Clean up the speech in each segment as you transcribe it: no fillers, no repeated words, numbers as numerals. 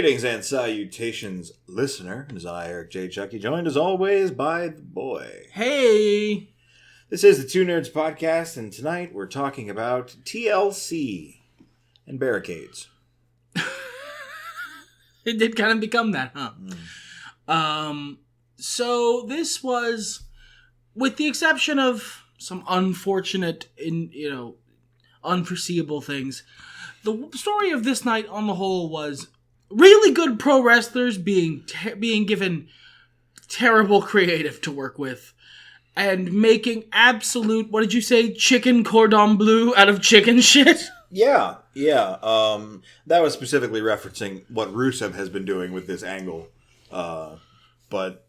Greetings and salutations, listener. It is I, Eric J. Chucky, joined as always by the boy. Hey! This is the Two Nerds Podcast, and tonight we're talking about TLC and barricades. It did kind of become that, huh? So this was, with the exception of some unfortunate, unforeseeable things, the story of this night on the whole was really good pro wrestlers being given terrible creative to work with and making absolute, what did you say, chicken cordon bleu out of chicken shit? Yeah. That was specifically referencing what Rusev has been doing with this angle. But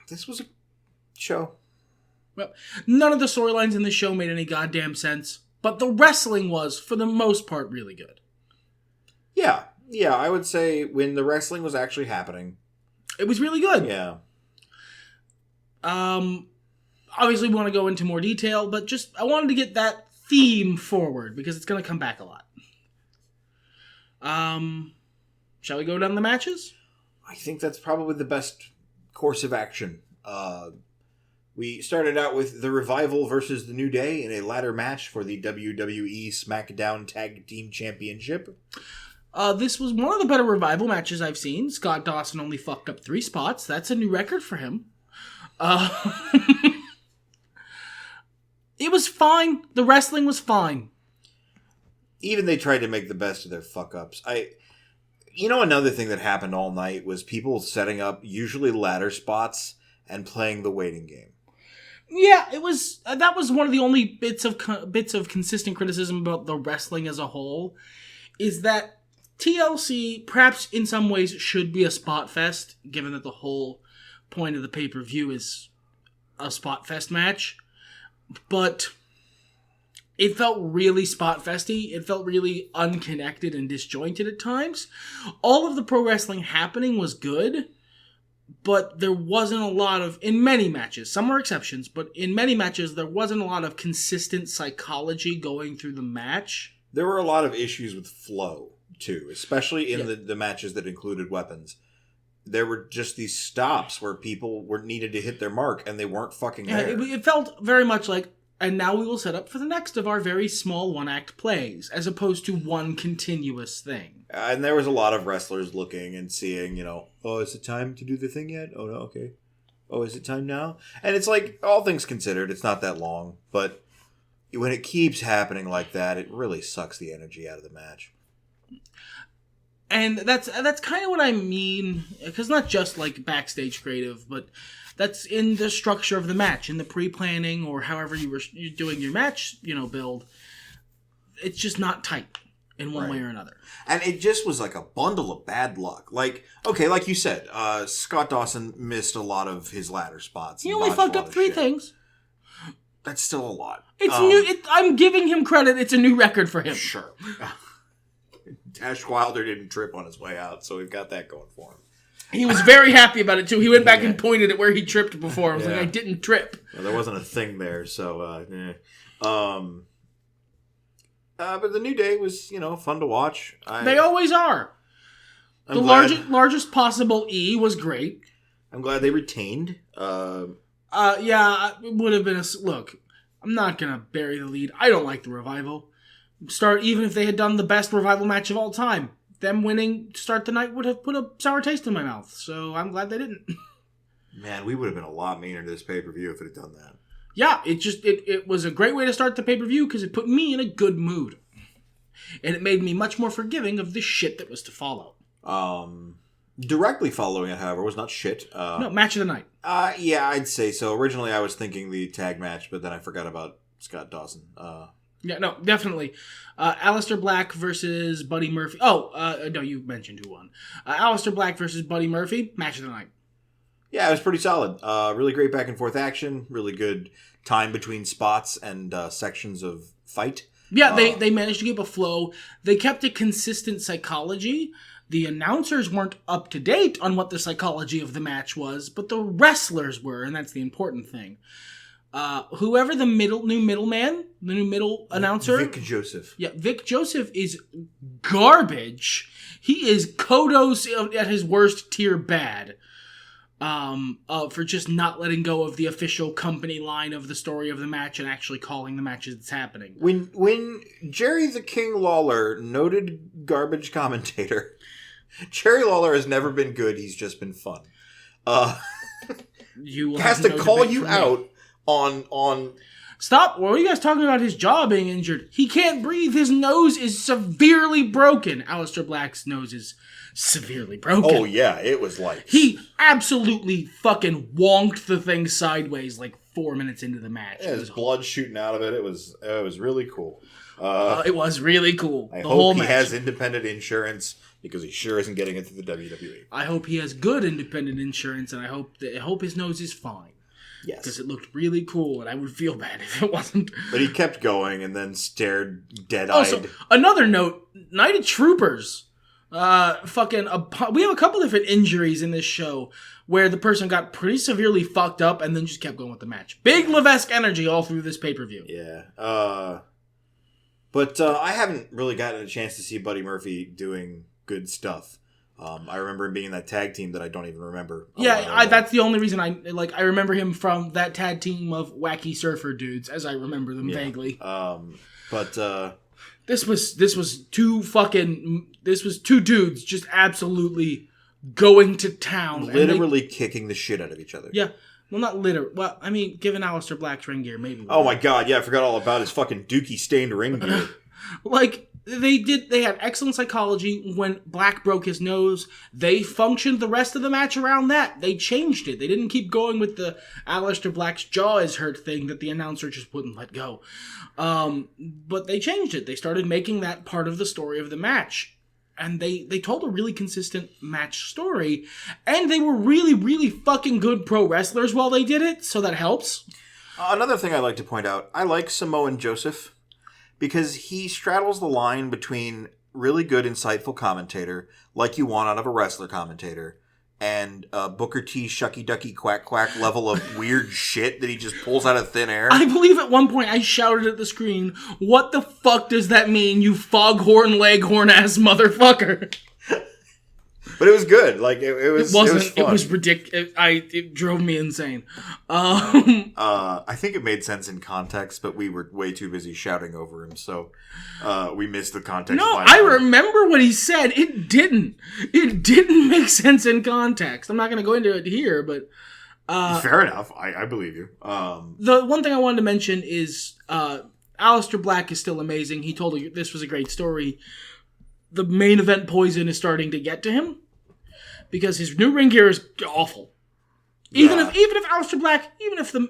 this was a show. Well, none of the storylines in the show made any goddamn sense, but the wrestling was, for the most part, really good. Yeah, I would say when the wrestling was actually happening, it was really good. Yeah. Obviously we want to go into more detail, but just, I wanted to get that theme forward, because it's going to come back a lot. Shall we go down the matches? I think that's probably the best course of action. We started out with The Revival versus The New Day in a ladder match for the WWE SmackDown Tag Team Championship. This was one of the better Revival matches I've seen. Scott Dawson only fucked up 3 spots. That's a new record for him. It was fine. The wrestling was fine. Even they tried to make the best of their fuck-ups. Another thing that happened all night was people setting up usually ladder spots and playing the waiting game. Yeah, it was. That was one of the only bits of consistent criticism about the wrestling as a whole, is that TLC, perhaps in some ways, should be a spot fest, given that the whole point of the pay-per-view is a spot fest match. But it felt really spot festy. It felt really unconnected and disjointed at times. All of the pro wrestling happening was good, but there wasn't a lot of, in many matches, some were exceptions, but in many matches there wasn't a lot of consistent psychology going through the match. There were a lot of issues with flow, too, especially in the matches that included weapons. There were just these stops where people were needed to hit their mark, and they weren't fucking there. It felt very much like, and now we will set up for the next of our very small one-act plays, as opposed to one continuous thing. And there was a lot of wrestlers looking and seeing, oh, is it time to do the thing yet? Oh, no, okay. Oh, is it time now? And it's like, all things considered, it's not that long, but when it keeps happening like that, it really sucks the energy out of the match. And that's kind of what I mean, because not just like backstage creative, but that's in the structure of the match, in the pre-planning or however you're doing your match, build. It's just not tight in one way or another. And it just was like a bundle of bad luck. Like, okay, like you said, Scott Dawson missed a lot of his ladder spots. He only fucked up 3 things. That's still a lot. It's new. I'm giving him credit. It's a new record for him. Sure. Dash Wilder didn't trip on his way out, so we've got that going for him. He was very happy about it, too. He went back and pointed at where he tripped before. I was like, I didn't trip. Well, there wasn't a thing there, so, but the New Day was, fun to watch. They always are. The largest possible E was great. I'm glad they retained. Yeah, it would have been look, I'm not going to bury the lead. I don't like the Revival. Even if they had done the best Revival match of all time, them winning to start the night would have put a sour taste in my mouth. So I'm glad they didn't. Man, we would have been a lot meaner to this pay-per-view if it had done that. Yeah, it was a great way to start the pay-per-view because it put me in a good mood. And it made me much more forgiving of the shit that was to follow. Directly following it, however, was not shit. No, match of the night. Yeah, I'd say so. Originally, I was thinking the tag match, but then I forgot about Scott Dawson. Yeah, no, definitely. Aleister Black versus Buddy Murphy. No, you mentioned who won. Aleister Black versus Buddy Murphy, match of the night. Yeah, it was pretty solid. Really great back and forth action. Really good time between spots and sections of fight. Yeah, they managed to keep a flow. They kept a consistent psychology. The announcers weren't up to date on what the psychology of the match was, but the wrestlers were, and that's the important thing. Whoever the new middleman, the new middle announcer. Vic Joseph. Yeah, Vic Joseph is garbage. He is Kodos at his worst tier bad. For just not letting go of the official company line of the story of the match and actually calling the match as it's happening. When Jerry the King Lawler, noted garbage commentator, Jerry Lawler has never been good, he's just been fun. You has to call you out on Stop. What are you guys talking about his jaw being injured? He can't breathe. His nose is severely broken. Aleister Black's nose is severely broken. Oh, yeah. It was like... He absolutely fucking wonked the thing sideways like 4 minutes into the match. Yeah, there's blood shooting out of it. It was really cool. It was really cool. I hope he has independent insurance because he sure isn't getting into the WWE. I hope he has good independent insurance, and I hope his nose is fine. Yes. Because it looked really cool, and I would feel bad if it wasn't. But he kept going and then stared dead-eyed. Also, another note, Night of Troopers. We have a couple different injuries in this show where the person got pretty severely fucked up and then just kept going with the match. Big Levesque energy all through this pay-per-view. Yeah. But I haven't really gotten a chance to see Buddy Murphy doing good stuff. I remember him being in that tag team that I don't even remember. That's the only reason I remember him from that tag team of wacky surfer dudes, as I remember them vaguely. This was two dudes just absolutely going to town, literally kicking the shit out of each other. Yeah, well, not literally. Well, I mean, given Aleister Black's ring gear, maybe. Oh my god, yeah, I forgot all about his fucking dookie stained ring gear. They had excellent psychology. When Black broke his nose, they functioned the rest of the match around that. They changed it. They didn't keep going with the Aleister Black's jaw is hurt thing that the announcer just wouldn't let go. But they changed it. They started making that part of the story of the match. And they told a really consistent match story. And they were really, really fucking good pro wrestlers while they did it, so that helps. Another thing I'd like to point out, I like Samoan Joseph. Because he straddles the line between really good, insightful commentator, like you want out of a wrestler commentator, and Booker T. Shucky Ducky Quack Quack level of weird shit that he just pulls out of thin air. I believe at one point I shouted at the screen, "What the fuck does that mean, you foghorn leghorn ass motherfucker?" But it was good. Like it was. It wasn't. It was fun. It was ridiculous. It drove me insane. I think it made sense in context, but we were way too busy shouting over him, so we missed the context. No, I remember what he said. It didn't. It didn't make sense in context. I'm not going to go into it here, but fair enough. I believe you. The one thing I wanted to mention is Aleister Black is still amazing. He told you this was a great story. The main event poison is starting to get to him because his new ring gear is awful. Even if Aleister Black,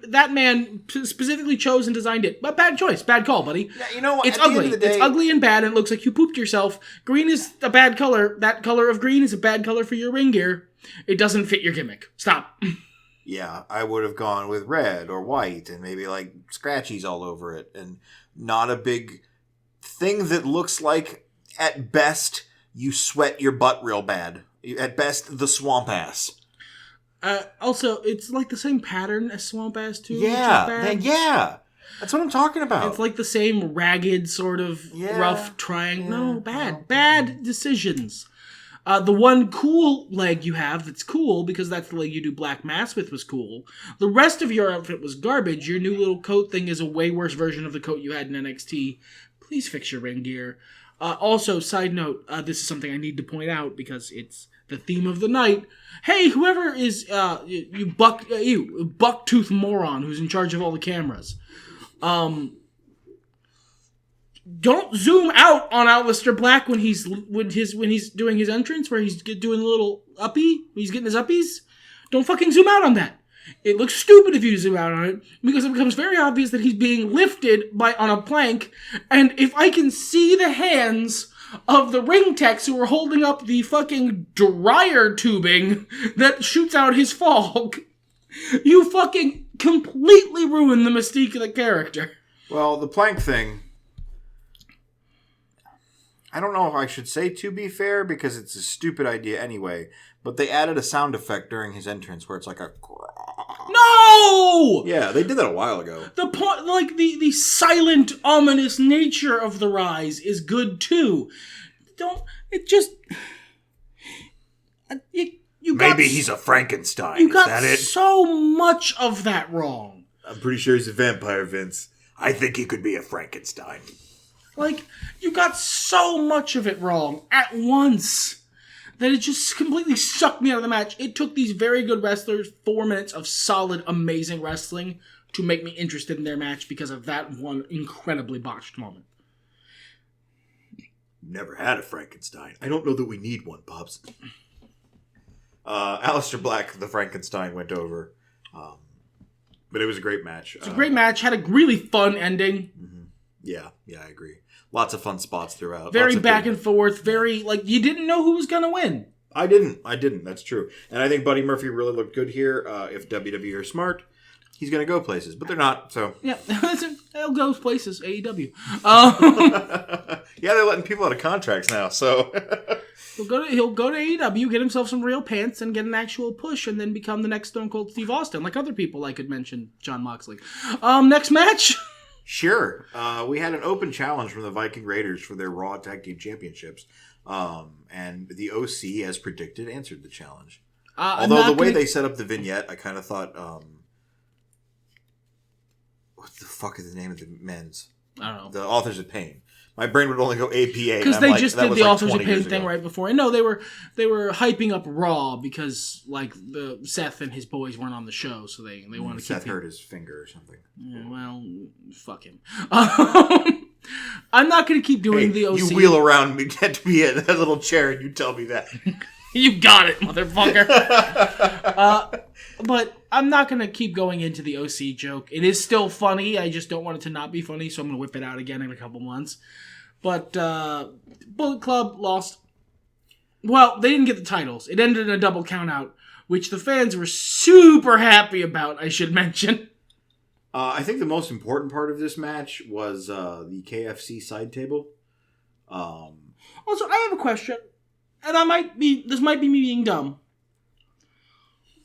that man specifically chose and designed it, but bad choice, bad call, buddy. Yeah, you know what? It's ugly. It's ugly and bad, and it looks like you pooped yourself. Green is a bad color. That color of green is a bad color for your ring gear. It doesn't fit your gimmick. Stop. Yeah, I would have gone with red or white and maybe like scratchies all over it, and not a big thing that looks like. At best, you sweat your butt real bad. At best, the swamp ass. Also, it's like the same pattern as swamp ass too. Yeah. That's what I'm talking about. It's like the same ragged sort of rough triangle. No, bad decisions. The one cool leg you have that's cool, because that's the leg you do Black Mass with, was cool. The rest of your outfit was garbage. Your new little coat thing is a way worse version of the coat you had in NXT. Please fix your ring gear. Also, side note, this is something I need to point out because it's the theme of the night. Hey, whoever is you bucktooth moron who's in charge of all the cameras, don't zoom out on Aleister Black when he's doing his entrance, where he's doing a little uppie. He's getting his uppies. Don't fucking zoom out on that. It looks stupid if you zoom out on it, because it becomes very obvious that he's being lifted on a plank, and if I can see the hands of the ring techs who are holding up the fucking dryer tubing that shoots out his fog, you fucking completely ruin the mystique of the character. Well, the plank thing, I don't know if I should say to be fair, because it's a stupid idea anyway, but they added a sound effect during his entrance where it's like a... No! Yeah, they did that a while ago. The point, like, the silent, ominous nature of the rise is good, too. Maybe he's a Frankenstein. You Is got that it? so much of that wrong. I'm pretty sure he's a vampire, Vince. I think he could be a Frankenstein. Like, you got so much of it wrong at once that it just completely sucked me out of the match. It took these very good wrestlers 4 minutes of solid, amazing wrestling to make me interested in their match because of that one incredibly botched moment. Never had a Frankenstein. I don't know that we need one, Pops. Aleister Black, the Frankenstein, went over. But it was a great match. It's a great match. Had a really fun ending. Mm-hmm. Yeah, I agree. Lots of fun spots throughout. Very back and forth. Very, like, you didn't know who was going to win. I didn't. That's true. And I think Buddy Murphy really looked good here. If WWE are smart, he's going to go places. But they're not, so. Yeah, he'll go places. AEW. Yeah, they're letting people out of contracts now, so. He'll go to AEW, get himself some real pants, and get an actual push, and then become the next Stone Cold Steve Austin, like other people I could mention, Jon Moxley. Next match? Sure. We had an open challenge from the Viking Raiders for their Raw Tag Team Championships. And the OC, as predicted, answered the challenge. Although the way they set up the vignette, I kind of thought, what the fuck is the name of the men's? I don't know. The Authors of Pain. My brain would only go APA. Because they just did the Authors of Pain thing right before. And no, they were hyping up Raw because like the Seth and his boys weren't on the show, so they wanted to keep Seth hurt his finger or something. Yeah, well, fuck him. I'm not going to keep doing the OC. You wheel around me, get to be in that little chair, and you tell me that. You got it, motherfucker. But I'm not going to keep going into the OC joke. It is still funny. I just don't want it to not be funny, so I'm going to whip it out again in a couple months. But Bullet Club lost. Well, they didn't get the titles. It ended in a double countout, which the fans were super happy about, I should mention. I think the most important part of this match was the KFC side table. Also, I have a question, and this might be me being dumb.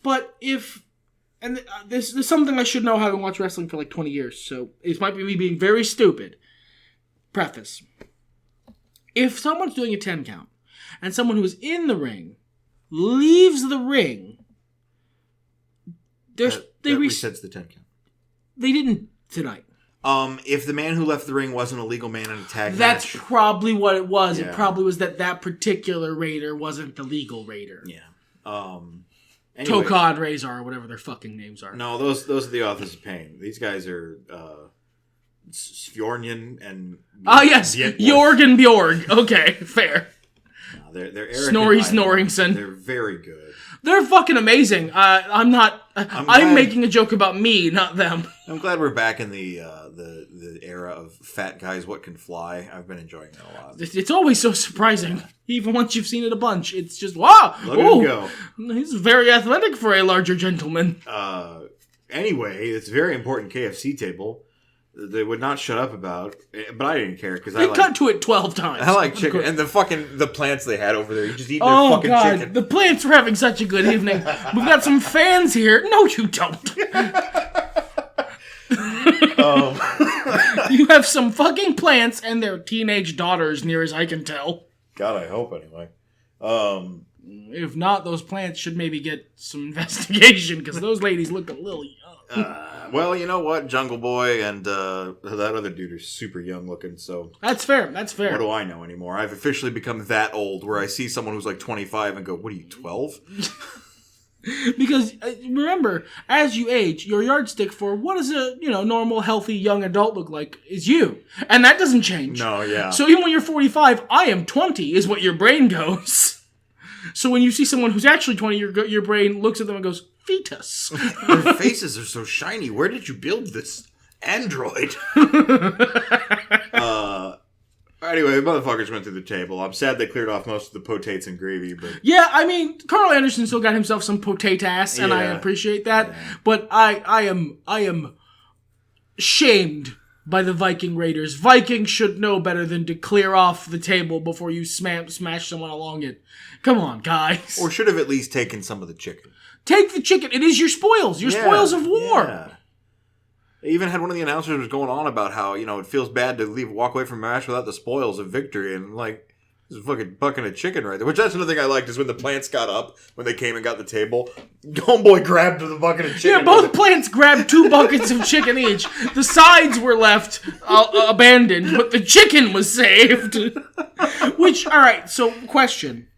But this is something I should know having watched wrestling for like 20 years, so it might be me being very stupid. Preface. If someone's doing a 10 count, and someone who's in the ring leaves the ring, that resets the 10 count. They didn't tonight. If the man who left the ring wasn't a legal man in a tag That's match. probably what it was. Yeah. It probably was that particular Raider wasn't the legal Raider. Yeah. Anyway, Tokad, Razor, or whatever their fucking names are. No, those are the Authors of Pain. These guys are Fjornian and... yes, Jorg and Bjorg. Okay, fair. No, they're Eric Snorri Snorringson. They're very good. They're fucking amazing. I'm making a joke about me, not them. I'm glad we're back in the era of fat guys what can fly. I've been enjoying that a lot. It's always so surprising. Even once you've seen it a bunch, it's just, wow! Look at him go. He's very athletic for a larger gentleman. Anyway, it's a very important KFC table. They would not shut up about, but I didn't care because they cut to it 12 times. I like chicken and the plants they had over there. You just eat their fucking chicken. The plants were having such a good evening. We've got some fans here. No, you don't. You have some fucking plants and their teenage daughters, near as I can tell. God, I hope anyway. If not, those plants should maybe get some investigation because those ladies look a little young. Well, you know what? Jungle Boy and that other dude are super young looking, so... That's fair. What do I know anymore? I've officially become that old where I see someone who's like 25 and go, what are you, 12? Because, remember, as you age, your yardstick for what does a normal, healthy, young adult look like is you. And that doesn't change. No, yeah. So even when you're 45, I am 20 is what your brain goes. So when you see someone who's actually 20, your brain looks at them and goes, fetus. Their faces are so shiny. Where did you build this android? Anyway, the motherfuckers went through the table. I'm sad they cleared off most of the potates and gravy, but... Yeah, I mean, Carl Anderson still got himself some potato-ass, and I appreciate that. Yeah. But I am shamed by the Viking Raiders. Vikings should know better than to clear off the table before you smash someone along it. Come on, guys. Or should have at least taken some of the chicken. Take the chicken. It is your spoils. Your spoils of war. Yeah. They even had one of the announcers was going on about how, it feels bad to walk away from a match without the spoils of victory. And, this is fucking bucking a chicken right there. Which that's another thing I liked is when the plants got up, when they came and got the table, homeboy grabbed the bucket of chicken. Yeah, both plants grabbed 2 buckets of chicken each. The sides were left abandoned, but the chicken was saved. Which, alright, so question.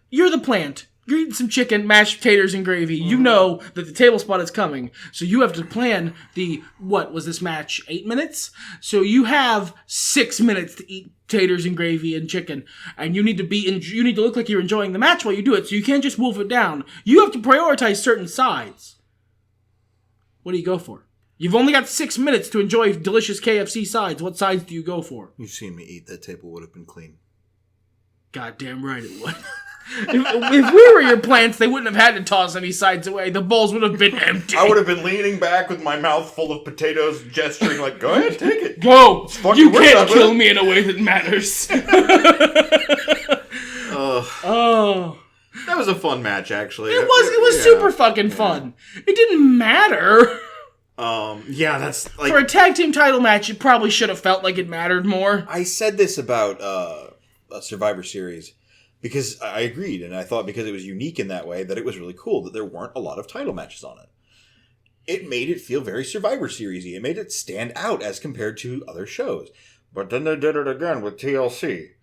You're the plant. You're eating some chicken, mashed potatoes, and gravy. You know that the table spot is coming. So you have to plan what was this match, 8 minutes? So you have 6 minutes to eat taters and gravy and chicken. And you need to look like you're enjoying the match while you do it. So you can't just wolf it down. You have to prioritize certain sides. What do you go for? You've only got 6 minutes to enjoy delicious KFC sides. What sides do you go for? You've seen me eat. That table would have been clean. Goddamn right it would. If we were your plants, they wouldn't have had to toss any sides away. The bowls would have been empty. I would have been leaning back with my mouth full of potatoes, gesturing like, go ahead, take it. Go! You can't kill me in a way that matters. That was a fun match, actually. It was super fucking fun. It didn't matter. That's for a tag team title match, it probably should have felt like it mattered more. I said this about a Survivor Series. Because I agreed, and I thought because it was unique in that way that it was really cool that there weren't a lot of title matches on it. It made it feel very Survivor Series-y. It made it stand out as compared to other shows. But then they did it again with TLC.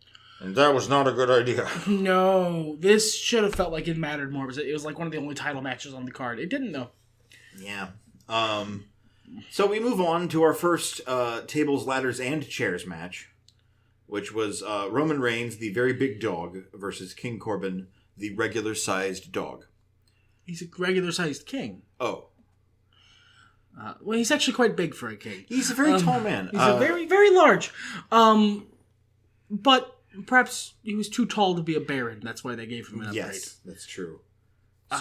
And that was not a good idea. No, this should have felt like it mattered more. It was like one of the only title matches on the card. It didn't, though. Yeah. So we move on to our first tables, ladders, and chairs match, which was Roman Reigns, the very big dog, versus King Corbin, the regular-sized dog. He's a regular-sized king. Oh. Well, he's actually quite big for a king. He's a very tall man. He's a very, very large. But perhaps he was too tall to be a baron. That's why they gave him an upgrade. Yes, that's true.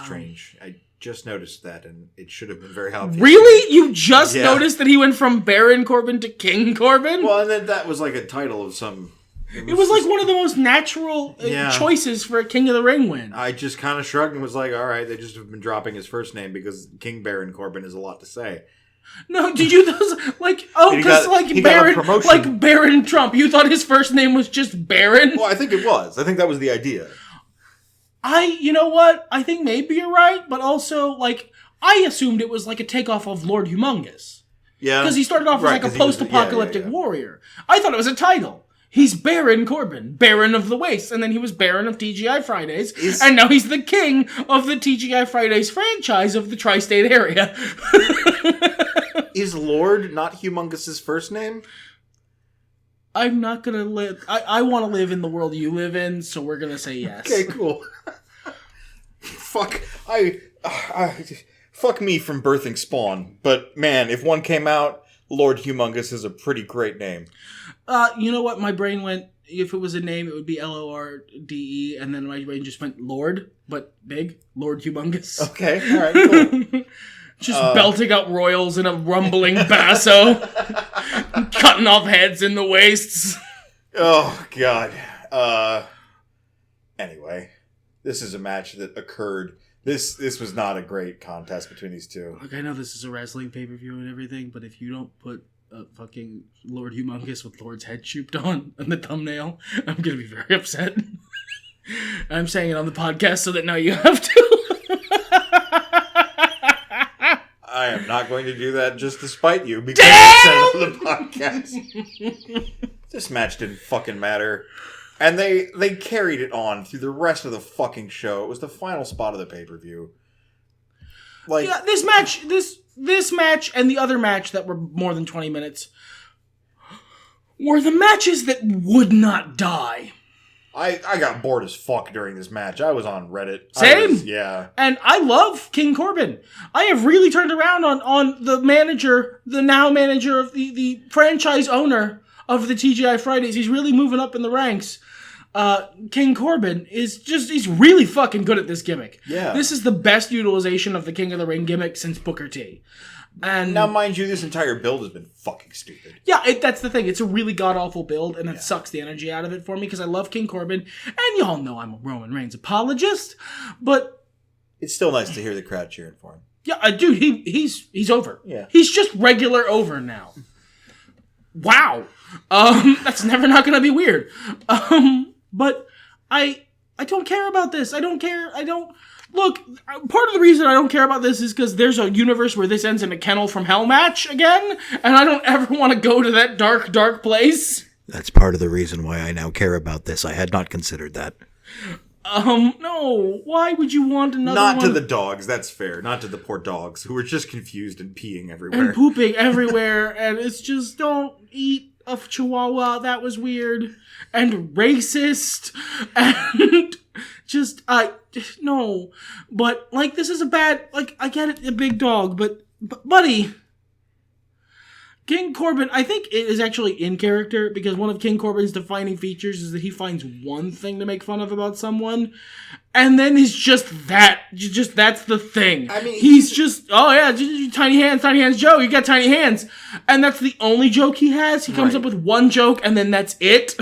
Strange. I just noticed that, and it should have been very obvious. Really? You just noticed that he went from Baron Corbin to King Corbin? Well, and then that was like a title of some... It was like one of the most natural choices for a King of the Ring win. I just kind of shrugged and was like, all right, they just have been dropping his first name because King Baron Corbin is a lot to say. No, did you like Baron Trump? You thought his first name was just Baron? Well, I think it was. I think that was the idea. You know what? I think maybe you're right, but also, I assumed it was like a takeoff of Lord Humongous. Yeah. Because he started off as like a post-apocalyptic warrior. I thought it was a title. He's Baron Corbin, Baron of the Waste, and then he was Baron of TGI Fridays, and now he's the king of the TGI Fridays franchise of the tri-state area. Is Lord not Humongous's first name? I'm not gonna live... I want to live in the world you live in, so we're gonna say yes. Okay, cool. Fuck me from birthing Spawn, but man, if one came out, Lord Humongous is a pretty great name. You know what? My brain went, if it was a name, it would be Lorde, and then my brain just went Lord, but big. Lord Humongous. Okay, alright, cool. Just belting out royals in a rumbling basso. Cutting off heads in the waists. Oh, God. Anyway, this is a match that occurred. This was not a great contest between these two. Look, I know this is a wrestling pay-per-view and everything, but if you don't put a fucking Lord Humongous with Lord's head shooped on the thumbnail, I'm going to be very upset. I'm saying it on the podcast so that now you have to. I am not going to do that just to spite you because I said it on the podcast. This match didn't fucking matter. And they carried it on through the rest of the fucking show. It was the final spot of the pay-per-view. This match and the other match that were more than 20 minutes were the matches that would not die. I got bored as fuck during this match. I was on Reddit. Same. Yeah. And I love King Corbin. I have really turned around on the manager, the now manager of the franchise owner of the TGI Fridays. He's really moving up in the ranks. King Corbin he's really fucking good at this gimmick. Yeah. This is the best utilization of the King of the Ring gimmick since Booker T. And now, mind you, this entire build has been fucking stupid. Yeah, that's the thing. It's a really god-awful build, and it sucks the energy out of it for me because I love King Corbin, and y'all know I'm a Roman Reigns apologist, but it's still nice to hear the crowd cheering for him. Yeah, dude, he's over. Yeah. He's just regular over now. Wow. That's never not gonna be weird. But I don't care about this. I don't care. Look, part of the reason I don't care about this is because there's a universe where this ends in a Kennel from Hell match again, and I don't ever want to go to that dark, dark place. That's part of the reason why I now care about this. I had not considered that. No. Why would you want another one? Not to the dogs, that's fair. Not to the poor dogs, who were just confused and peeing everywhere. And pooping everywhere, and it's just, don't eat a chihuahua, that was weird. And racist, and just, no. But, like, this is a bad, like, I get it, a big dog, but buddy... King Corbin, I think it is actually in character because one of King Corbin's defining features is that he finds one thing to make fun of about someone, and then is just that. That's the thing. I mean, he's just, oh yeah, tiny hands, Joe, you got tiny hands. And that's the only joke he has. He comes up with one joke, and then that's it.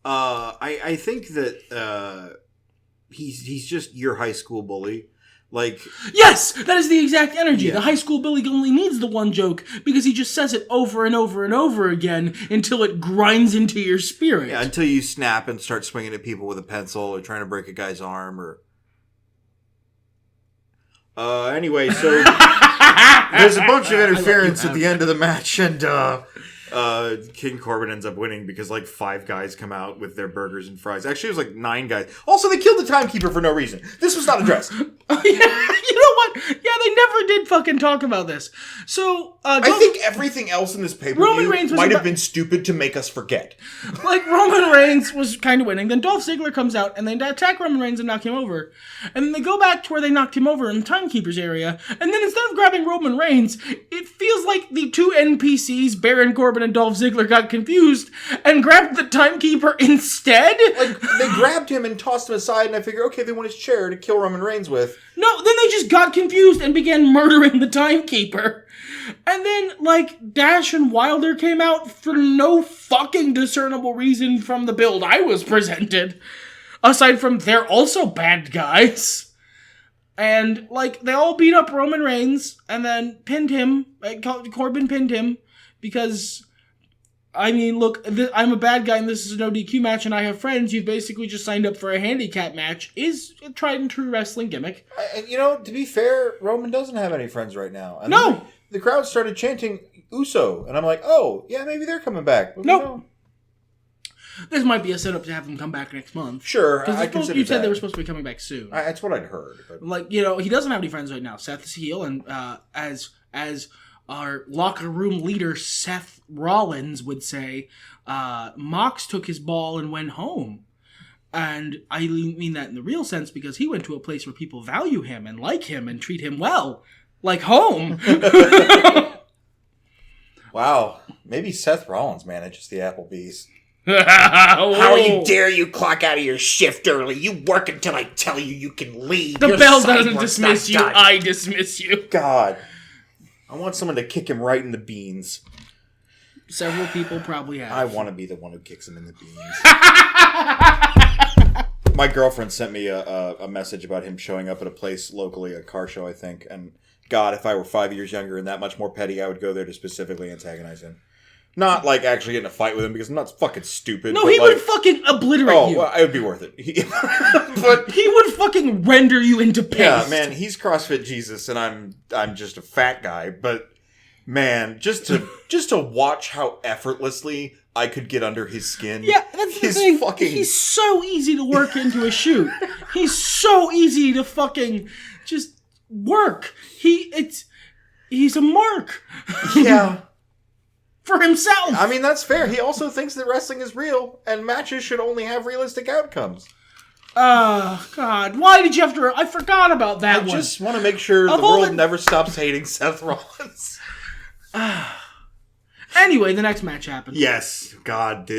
I think that he's just your high school bully. Like, yes, that is the exact energy. Yeah. The high school bully only needs the one joke because he just says it over and over and over again until it grinds into your spirit. Yeah, until you snap and start swinging at people with a pencil or trying to break a guy's arm or... Anyway, so there's a bunch of interference at the end of the match, and King Corbin ends up winning because like 5 guys come out with their burgers and fries. Actually, it was like 9 guys. Also, they killed the timekeeper for no reason. This was not addressed. Yeah, you know what? Yeah, they never did fucking talk about this. So, I think everything else in this pay-per-view might have been stupid to make us forget. Like, Roman Reigns was kind of winning. Then Dolph Ziggler comes out, and they attack Roman Reigns and knock him over. And then they go back to where they knocked him over in the timekeeper's area. And then instead of grabbing Roman Reigns, it feels like the 2 NPCs, Baron Corbin and Dolph Ziggler, got confused and grabbed the timekeeper instead. Like, they grabbed him and tossed him aside, and I figure, okay, they want his chair to kill Roman Reigns with. No, then they just got confused and began murdering the timekeeper. And then, like, Dash and Wilder came out for no fucking discernible reason from the build I was presented. Aside from they're also bad guys. And, like, they all beat up Roman Reigns and then pinned him. Corbin pinned him because... I mean, look, I'm a bad guy and this is an ODQ match and I have friends. You've basically just signed up for a handicap match. Is a tried and true wrestling gimmick. You know, to be fair, Roman doesn't have any friends right now. And no! The crowd started chanting Uso. And I'm like, oh, yeah, maybe they're coming back. But nope. No. This might be a setup to have them come back next month. Sure, I consider you said they were supposed to be coming back soon. That's what I'd heard. But... Like, you know, he doesn't have any friends right now. Seth is heel and as our locker room leader, Seth Rollins, would say, Mox took his ball and went home. And I mean that in the real sense because he went to a place where people value him and like him and treat him well. Like home. Wow. Maybe Seth Rollins manages the Applebee's. How dare you clock out of your shift early? You work until I tell you you can leave. The bell doesn't dismiss you. Done. I dismiss you. God. I want someone to kick him right in the beans. Several people probably have. I want to be the one who kicks him in the beans. My girlfriend sent me a message about him showing up at a place locally, a car show, I think. And God, if I were 5 years younger and that much more petty, I would go there to specifically antagonize him. Not like actually get in a fight with him because I'm not fucking stupid. No, he would fucking obliterate you. Well, it would be worth it. But he would fucking render you into paste. Yeah, man, he's CrossFit Jesus and I'm just a fat guy. But man, just to watch how effortlessly I could get under his skin. Yeah, that's the thing. He's so easy to work into a shoot. He's so easy to fucking just work. He's a mark. Yeah. For himself. I mean, that's fair. He also thinks that wrestling is real, and matches should only have realistic outcomes. Oh, God. Why did you have to... I forgot about that one. I just want to make sure the world never stops hating Seth Rollins. Anyway, the next match happened. Yes. God,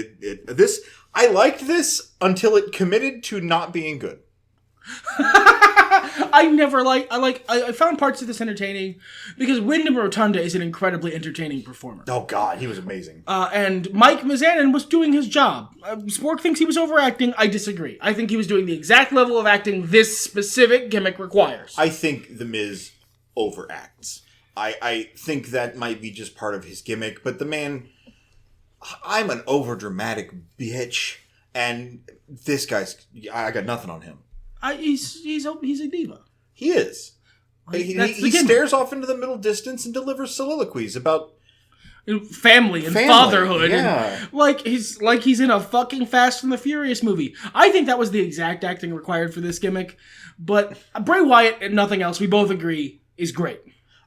I liked this until it committed to not being good. I found parts of this entertaining because Wyndham Rotunda is an incredibly entertaining performer. Oh God, he was amazing. And Mike Mizanin was doing his job. Spork thinks he was overacting. I disagree. I think he was doing the exact level of acting this specific gimmick requires. I think The Miz overacts. I think that might be just part of his gimmick, but the man, I'm an overdramatic bitch, and this guy's, I got nothing on him. He's a diva. He is. He stares off into the middle distance and delivers soliloquies about family and fatherhood. Yeah. And like he's in a fucking Fast and the Furious movie. I think that was the exact acting required for this gimmick. But Bray Wyatt and nothing else, we both agree, is great.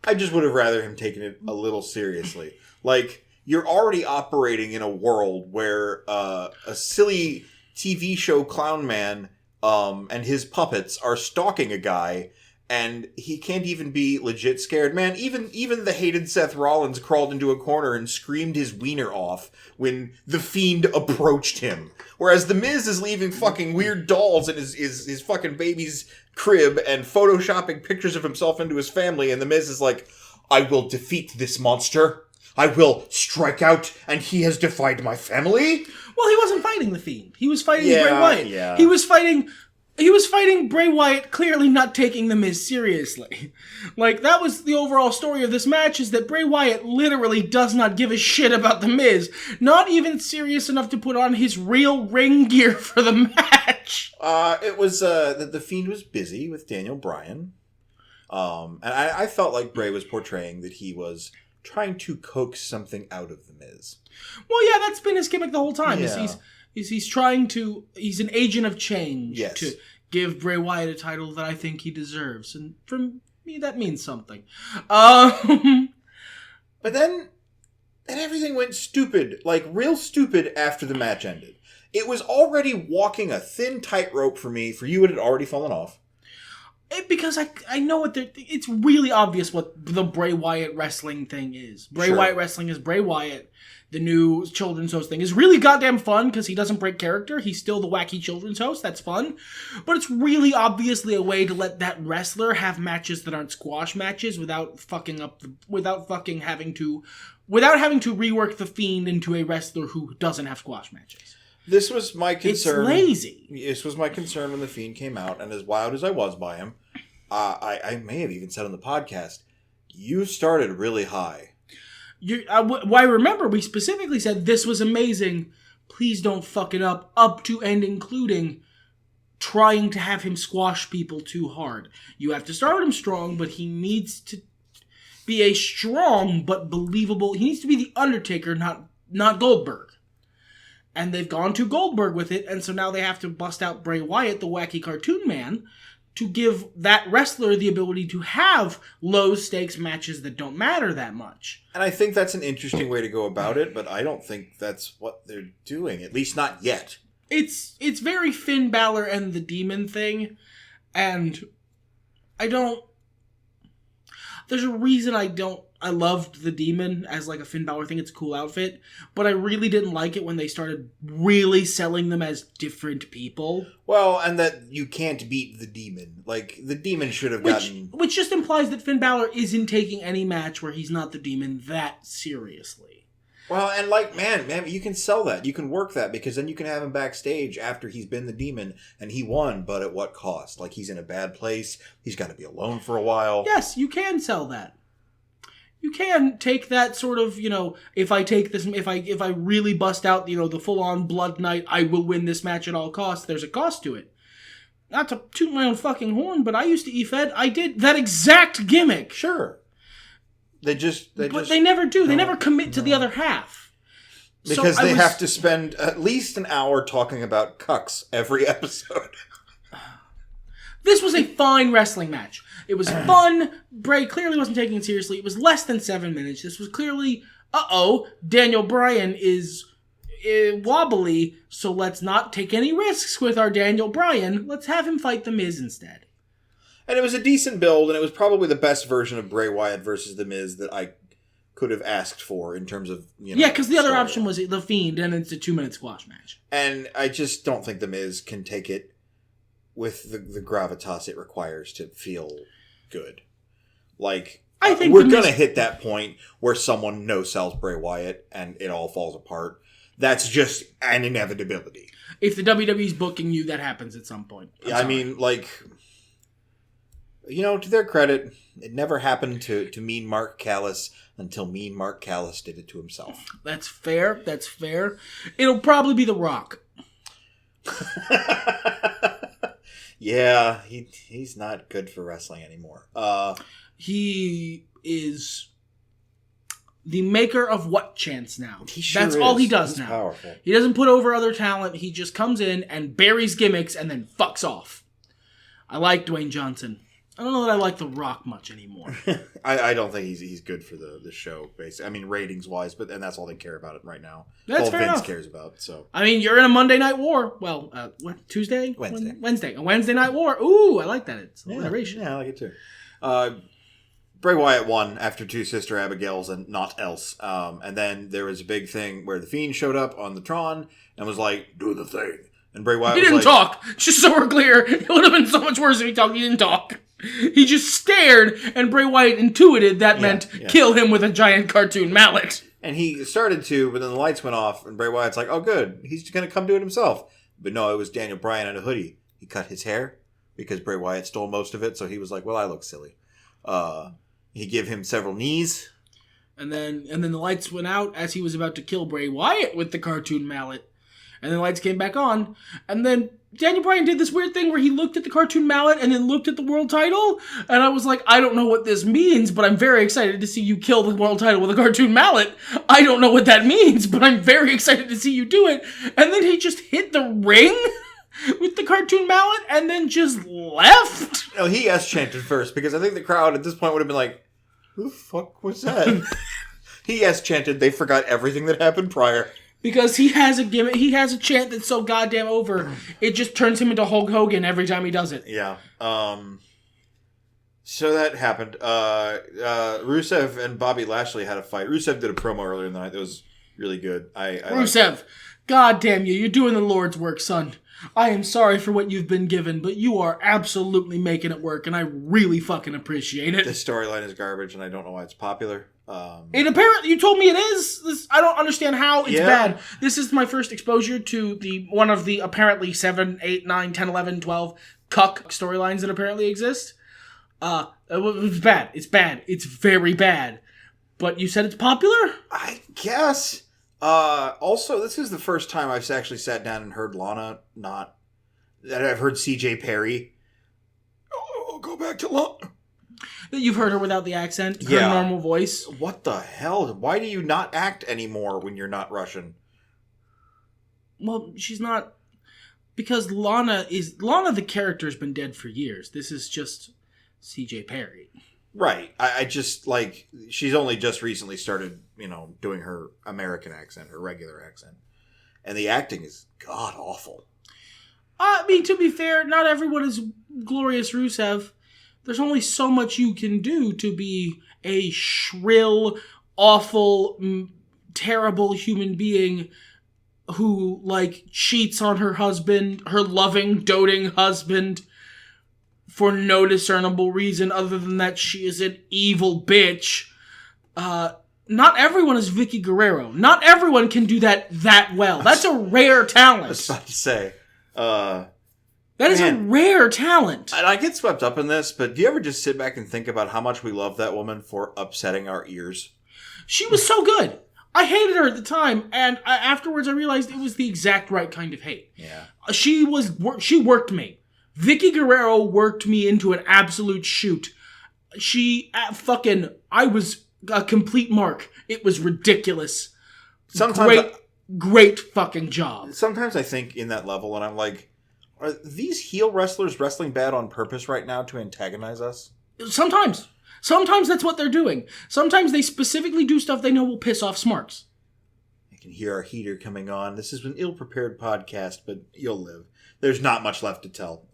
I just would have rather him taken it a little seriously. Like, you're already operating in a world where a silly TV show clown man and his puppets are stalking a guy, and he can't even be legit scared. Man, even the hated Seth Rollins crawled into a corner and screamed his wiener off when The Fiend approached him. Whereas The Miz is leaving fucking weird dolls in his fucking baby's crib and photoshopping pictures of himself into his family, and The Miz is like, I will defeat this monster. I will strike out, and he has defied my family. Well, he wasn't fighting The Fiend. He was fighting Bray Wyatt. Yeah. He was fighting Bray Wyatt, clearly not taking The Miz seriously. Like, that was the overall story of this match, is that Bray Wyatt literally does not give a shit about The Miz. Not even serious enough to put on his real ring gear for the match. It was, The Fiend was busy with Daniel Bryan. And I felt like Bray was portraying that he was trying to coax something out of The Miz. Well, yeah, that's been his gimmick the whole time. Yeah. He's an agent of change yes. to give Bray Wyatt a title that I think he deserves. And for me, that means something. But then everything went stupid, like real stupid after the match ended. It was already walking a thin tightrope for me. For you, it had already fallen off. Because I know what it's really obvious what the Bray Wyatt wrestling thing is. Bray Sure. Wyatt wrestling is Bray Wyatt. The new children's host thing is really goddamn fun because he doesn't break character. He's still the wacky children's host. That's fun. But it's really obviously a way to let that wrestler have matches that aren't squash matches without having to rework the Fiend into a wrestler who doesn't have squash matches. This was my concern. It's lazy. This was my concern when The Fiend came out, and as wild as I was by him, I may have even said on the podcast, you started really high. I remember we specifically said this was amazing. Please don't fuck it up to and including trying to have him squash people too hard. You have to start him strong, but he needs to be a strong but believable. He needs to be the Undertaker, not Goldberg. And they've gone to Goldberg with it, and so now they have to bust out Bray Wyatt, the wacky cartoon man, to give that wrestler the ability to have low-stakes matches that don't matter that much. And I think that's an interesting way to go about it, but I don't think that's what they're doing, at least not yet. It's very Finn Balor and the Demon thing, and there's a reason I loved the Demon as like a Finn Balor thing. It's a cool outfit, but I really didn't like it when they started really selling them as different people. Well, and that you can't beat the Demon. Like, the Demon should have gotten... Which just implies that Finn Balor isn't taking any match where he's not the Demon that seriously. Well, and like, man, you can sell that. You can work that, because then you can have him backstage after he's been the Demon, and he won, but at what cost? Like, he's in a bad place. He's got to be alone for a while. Yes, you can sell that. You can take that sort of, if I take this, if I really bust out, the full-on Blood Knight, I will win this match at all costs, there's a cost to it. Not to toot my own fucking horn, but I used to E-Fed, I did that exact gimmick. Sure. But they never do. They never commit to the other half. Because they have to spend at least an hour talking about cucks every episode. This was a fine wrestling match. It was fun. Bray clearly wasn't taking it seriously. It was less than 7 minutes. This was clearly, Daniel Bryan is wobbly, so let's not take any risks with our Daniel Bryan. Let's have him fight The Miz instead. And it was a decent build, and it was probably the best version of Bray Wyatt versus The Miz that I could have asked for in terms of, Yeah, because the other option was The Fiend, and it's a 2-minute squash match. And I just don't think The Miz can take it with the gravitas it requires to feel good. Like, I think we're going to hit that point where someone no-sells Bray Wyatt and it all falls apart. That's just an inevitability. If the WWE's booking you, that happens at some point. I mean, like, you know, to their credit, it never happened to Mean Mark Callis until Mean Mark Callis did it to himself. That's fair. That's fair. It'll probably be The Rock. Yeah, he's not good for wrestling anymore. He is the maker of what chants now. That's is. all he does He's now. Powerful. He doesn't put over other talent. He just comes in and buries gimmicks and then fucks off. I like Dwayne Johnson. I don't know that I like The Rock much anymore. I don't think he's good for the show, basically. I mean, ratings wise, and that's all they care about it right now. That's all fair Vince enough. cares about. So I mean, you're in a Monday Night War. Well, what, Tuesday? Wednesday. A Wednesday Night War. Ooh, I like that. It's alliteration. Yeah, I like it too. Bray Wyatt won after 2 Sister Abigails and not else. And then there was a big thing where the Fiend showed up on the Tron and was like, "Do the thing." And Bray Wyatt He didn't talk. Just so we're clear, it would have been so much worse if he talked. He didn't talk. He just stared, and Bray Wyatt intuited that meant kill him with a giant cartoon mallet. And he started to, but then the lights went off, and Bray Wyatt's like, "Oh, good. He's just going to come do it himself." But no, it was Daniel Bryan in a hoodie. He cut his hair because Bray Wyatt stole most of it, so he was like, "Well, I look silly." He gave him several knees. And then the lights went out as he was about to kill Bray Wyatt with the cartoon mallet. And then the lights came back on. And then Daniel Bryan did this weird thing where he looked at the cartoon mallet and then looked at the world title. And I was like, I don't know what this means, but I'm very excited to see you kill the world title with a cartoon mallet. I don't know what that means, but I'm very excited to see you do it. And then he just hit the ring with the cartoon mallet and then just left. No, he chanted first because I think the crowd at this point would have been like, "Who the fuck was that?" He chanted. They forgot everything that happened prior. Because he has a gimmick, he has a chant that's so goddamn over, it just turns him into Hulk Hogan every time he does it. Yeah. So that happened. Rusev and Bobby Lashley had a fight. Rusev did a promo earlier in the night that was really good. Rusev, goddamn you, you're doing the Lord's work, son. I am sorry for what you've been given, but you are absolutely making it work, and I really fucking appreciate it. This storyline is garbage, and I don't know why it's popular. It apparently, you told me it is. I don't understand how it's bad. This is my first exposure to one of the apparently 7, 8, 9, 10, 11, 12 cuck storylines that apparently exist. It was bad. It's bad. It's very bad. But you said it's popular? I guess. Also, this is the first time I've actually sat down and heard Lana that I've heard CJ Perry. Oh, go back to Lana. That you've heard her without the accent, her normal voice. What the hell? Why do you not act anymore when you're not Russian? Well, she's not, because Lana the character's been dead for years. This is just CJ Perry. Right. I just, like, she's only just recently started, doing her American accent, her regular accent. And the acting is god-awful. I mean, to be fair, not everyone is Glorious Rusev. There's only so much you can do to be a shrill, awful, terrible human being who, cheats on her husband, her loving, doting husband, for no discernible reason other than that she is an evil bitch. Not everyone is Vicky Guerrero. Not everyone can do that well. That's a rare talent. I was about to say. That is a rare talent. And I get swept up in this, but do you ever just sit back and think about how much we love that woman for upsetting our ears? She was so good. I hated her at the time, and afterwards I realized it was the exact right kind of hate. Yeah. She worked me. Vicky Guerrero worked me into an absolute shoot. I was a complete mark. It was ridiculous. Great fucking job. Sometimes I think in that level, and I'm like, are these heel wrestlers wrestling bad on purpose right now to antagonize us? Sometimes. Sometimes that's what they're doing. Sometimes they specifically do stuff they know will piss off smarks. I can hear our heater coming on. This is an ill-prepared podcast, but you'll live. There's not much left to tell.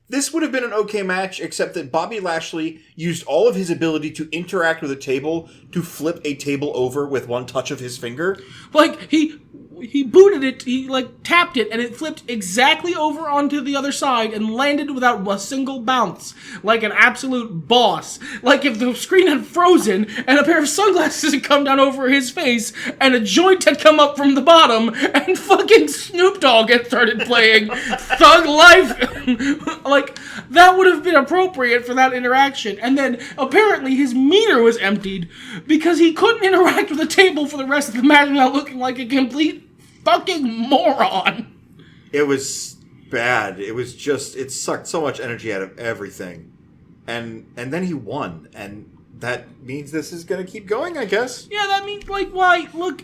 This would have been an okay match, except that Bobby Lashley used all of his ability to interact with a table to flip a table over with one touch of his finger. he booted it, he tapped it, and it flipped exactly over onto the other side and landed without a single bounce, like an absolute boss. Like if the screen had frozen and a pair of sunglasses had come down over his face and a joint had come up from the bottom and fucking Snoop Dogg had started playing Thug Life. That would have been appropriate for that interaction. And then apparently his meter was emptied because he couldn't interact with the table for the rest of the match without looking like a complete fucking moron. It was bad. It was just, it sucked so much energy out of everything. And then he won. And that means this is going to keep going, I guess. Yeah, that means, why? Look,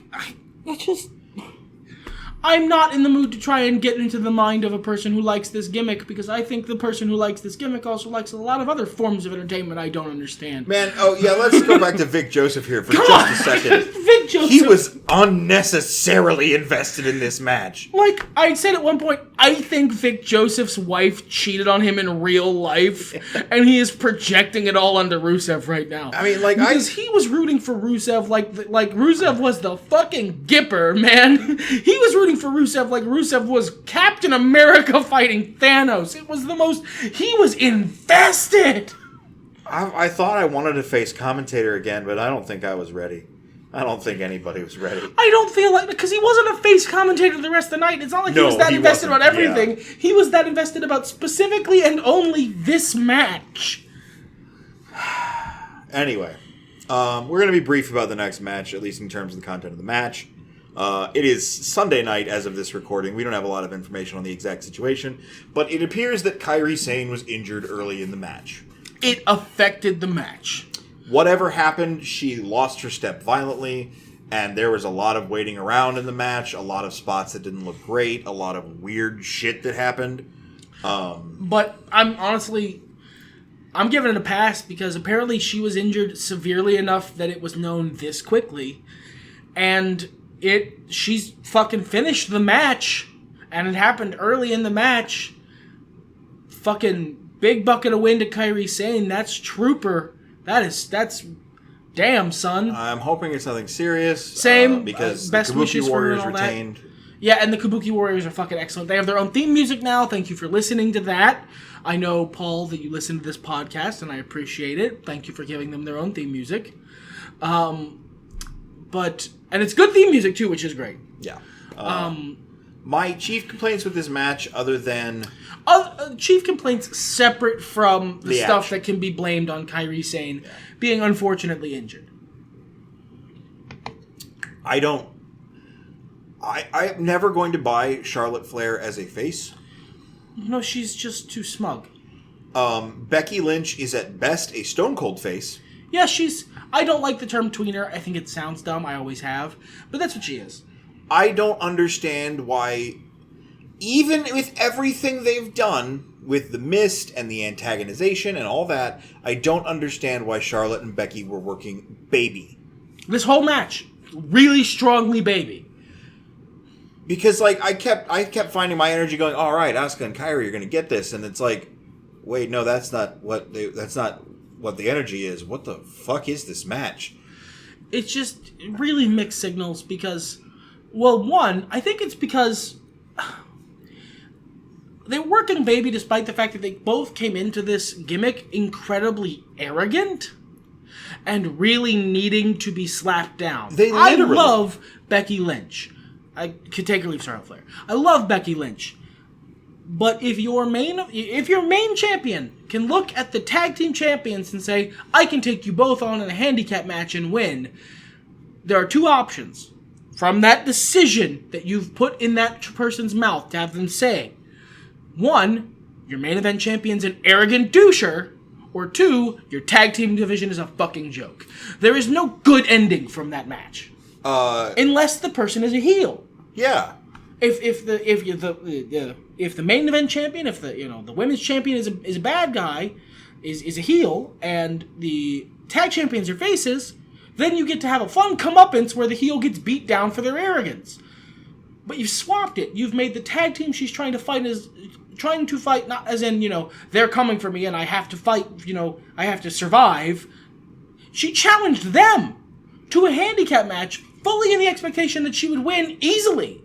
I'm not in the mood to try and get into the mind of a person who likes this gimmick, because I think the person who likes this gimmick also likes a lot of other forms of entertainment I don't understand. Man, let's go back to Vic Joseph here for just a second. Vic Joseph. He was unnecessarily invested in this match. Like I said at one point, I think Vic Joseph's wife cheated on him in real life, and he is projecting it all onto Rusev right now. I mean, because he was rooting for Rusev like Rusev was the fucking Gipper, man. He was rooting for Rusev like Rusev was Captain America fighting Thanos. It was he was invested. I thought I wanted to face commentator again, but I don't think I was ready. I don't think anybody was ready. I don't feel like, because he wasn't a face commentator the rest of the night. It's not like he was that invested about everything. Yeah. He was that invested about specifically and only this match. Anyway, we're going to be brief about the next match, at least in terms of the content of the match. It is Sunday night as of this recording. We don't have a lot of information on the exact situation, but it appears that Kairi Sane was injured early in the match. It affected the match. Whatever happened, she lost her step violently, and there was a lot of waiting around in the match, a lot of spots that didn't look great, a lot of weird shit that happened. But I'm giving it a pass, because apparently she was injured severely enough that it was known this quickly, and she's fucking finished the match, and it happened early in the match. Fucking big bucket of win to Kairi Sane. That's trooper. That's damn, son. I'm hoping it's nothing serious. Same. Because best the Kabuki Warriors retained. Yeah, and the Kabuki Warriors are fucking excellent. They have their own theme music now. Thank you for listening to that. I know, Paul, that you listen to this podcast, and I appreciate it. Thank you for giving them their own theme music. And it's good theme music too, which is great. Yeah. My chief complaints with this match, other than chief complaints separate from the stuff that can be blamed on Kairi Sane being unfortunately injured. I'm never going to buy Charlotte Flair as a face. No, she's just too smug. Becky Lynch is at best a Stone Cold face. Yeah, I don't like the term tweener. I think it sounds dumb. I always have. But that's what she is. I don't understand why, even with everything they've done with the mist and the antagonization and all that, I don't understand why Charlotte and Becky were working baby. This whole match, really strongly baby. Because I kept finding my energy going, all right, Asuka and Kairi are going to get this, and it's like, wait, no, that's not what the energy is. What the fuck is this match? It's just really mixed signals because, well, one, I think it's because they were working baby despite the fact that they both came into this gimmick incredibly arrogant and really needing to be slapped down. I love Becky Lynch. I could take or leave Charlotte Flair. I love Becky Lynch. But if your main champion can look at the tag team champions and say, I can take you both on in a handicap match and win, there are two options from that decision that you've put in that person's mouth to have them say. One, your main event champion's an arrogant doucher, or two, your tag team division is a fucking joke. There is no good ending from that match. Unless the person is a heel. Yeah. If the main event champion, if the women's champion is a bad guy, is a heel, and the tag champions are faces, then you get to have a fun comeuppance where the heel gets beat down for their arrogance. But you've swapped it. You've made the tag team she's trying to fight not as in, they're coming for me and I have to fight, I have to survive. She challenged them to a handicap match fully in the expectation that she would win easily.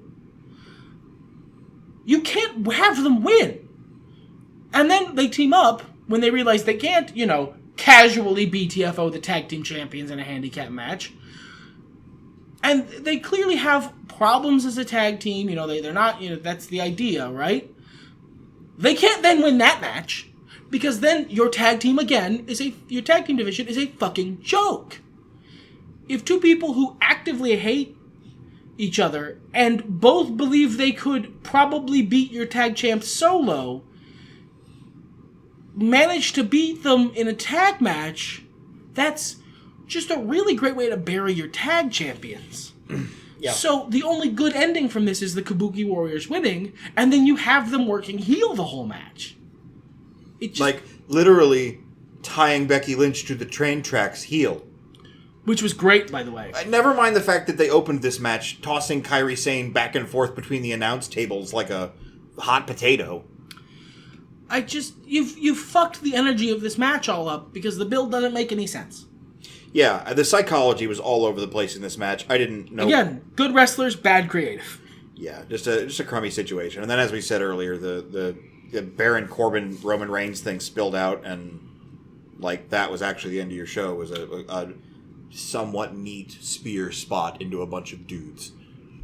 You can't have them win. And then they team up when they realize they can't, casually BTFO the tag team champions in a handicap match. And they clearly have problems as a tag team. They're not, that's the idea, right? They can't then win that match because then your tag team your tag team division is a fucking joke. If two people who actively hate each other and both believe they could probably beat your tag champ solo manage to beat them in a tag match, that's just a really great way to bury your tag champions. Yeah. So the only good ending from this is the Kabuki Warriors winning, and then you have them working heel the whole match. Like, literally tying Becky Lynch to the train tracks heel. Which was great, by the way. Never mind the fact that they opened this match tossing Kairi Sane back and forth between the announce tables like a hot potato. You've fucked the energy of this match all up because the build doesn't make any sense. Yeah, the psychology was all over the place in this match. I didn't know. Again, good wrestlers, bad creative. Yeah, just a crummy situation. And then, as we said earlier, the Baron Corbin Roman Reigns thing spilled out, and that was actually the end of your show. It was a somewhat neat spear spot into a bunch of dudes.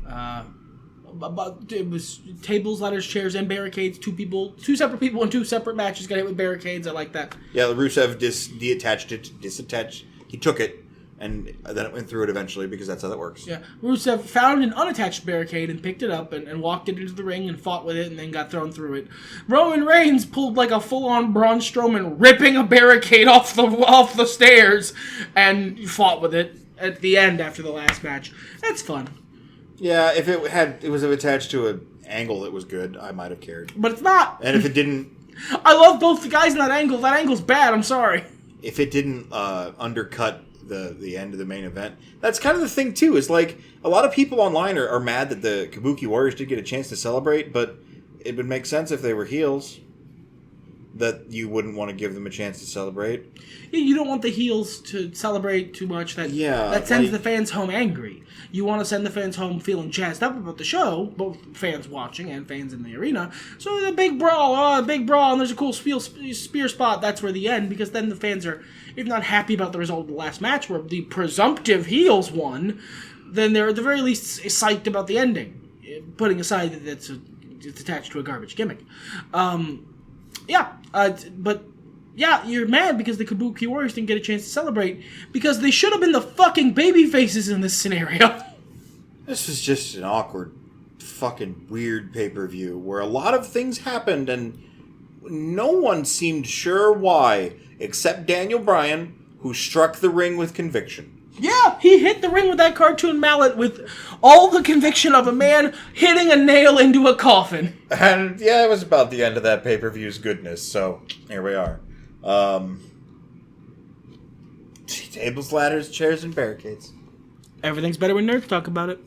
It was tables, ladders, chairs, and barricades. Two separate people in two separate matches got hit with barricades. I like that. Yeah, Rusev disattached. He took it, and then it went through it eventually because that's how that works. Yeah, Rusev found an unattached barricade and picked it up and walked it into the ring and fought with it and then got thrown through it. Roman Reigns pulled like a full-on Braun Strowman, ripping a barricade off the stairs and fought with it at the end after the last match. That's fun. Yeah, if it was attached to an angle that was good, I might have cared. But it's not. And if it didn't... I love both the guys in that angle. That angle's bad, I'm sorry. If it didn't undercut the end of the main event, that's kind of the thing too. Is a lot of people online are mad that the Kabuki Warriors did get a chance to celebrate, but it would make sense if they were heels that you wouldn't want to give them a chance to celebrate. Yeah, you don't want the heels to celebrate too much. That sends the fans home angry. You want to send the fans home feeling jazzed up about the show, both fans watching and fans in the arena. So the big brawl, and there's a cool spear spot. That's where the end, because then the fans are, if not happy about the result of the last match, where the presumptive heels won, then they're at the very least psyched about the ending, putting aside that it's attached to a garbage gimmick. Yeah, you're mad because the Kabuki Warriors didn't get a chance to celebrate because they should have been the fucking baby faces in this scenario. This was just an awkward, fucking weird pay-per-view where a lot of things happened and no one seemed sure why, except Daniel Bryan, who struck the ring with conviction. Yeah, he hit the ring with that cartoon mallet with all the conviction of a man hitting a nail into a coffin. And yeah, it was about the end of that pay-per-view's goodness, so here we are. Tables, ladders, chairs, and barricades. Everything's better when nerds talk about it.